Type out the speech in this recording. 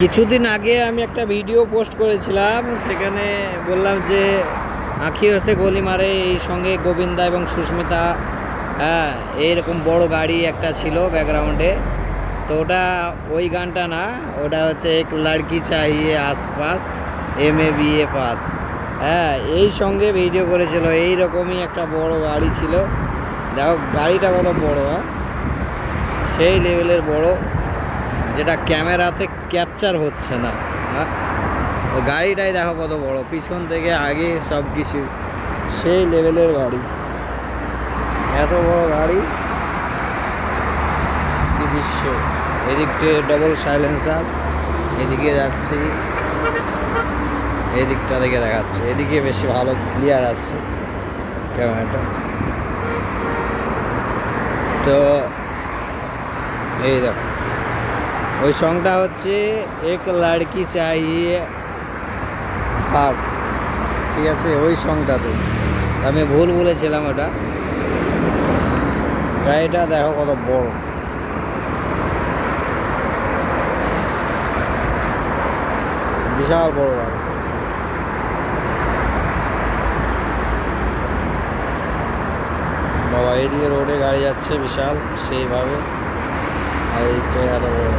কিছুদিন আগে আমি একটা ভিডিও পোস্ট করেছিলাম, সেখানে বললাম যে আঁখি হচ্ছে গলি মারে এই সঙ্গে গোবিন্দা এবং সুস্মিতা। হ্যাঁ, এইরকম বড় গাড়ি একটা ছিল ব্যাকগ্রাউন্ডে। তো ওটা ওই গানটা না, ওটা হচ্ছে এক লড়কি চাহিয়ে আশপাশ MA BA পাস। হ্যাঁ, এই সঙ্গে ভিডিও করেছিল। এইরকমই একটা বড় গাড়ি ছিল। দেখো গাড়িটা কত বড়, হ্যাঁ সেই লেভেলের বড়, যেটা ক্যামেরাতে ক্যাপচার হচ্ছে না। হ্যাঁ, ওই গাড়িটাই দেখো কত বড়, পিছন থেকে আগে সব কিছু সেই লেভেলের গাড়ি। এত বড় গাড়ি, কি দৃশ্য! এদিকটা ডবল সাইলেন্সার, এদিকে যাচ্ছি, এদিকটা থেকে দেখাচ্ছে, এদিকে বেশি ভালো ক্লিয়ার আসছে ক্যামেরাটা। তো এই দেখো, ওই সংটা হচ্ছে এক লড়কি চাহিয়ে খাস, ঠিক আছে? ওই সংটাতে আমি ভুল বলেছিলাম। ওটা গাড়িটা দেখো কত বড়, বিশাল বড় গাড়ি। বাবা, এইদিকে রোডে গাড়ি যাচ্ছে বিশাল সেইভাবে, আর এই তো এত বড়।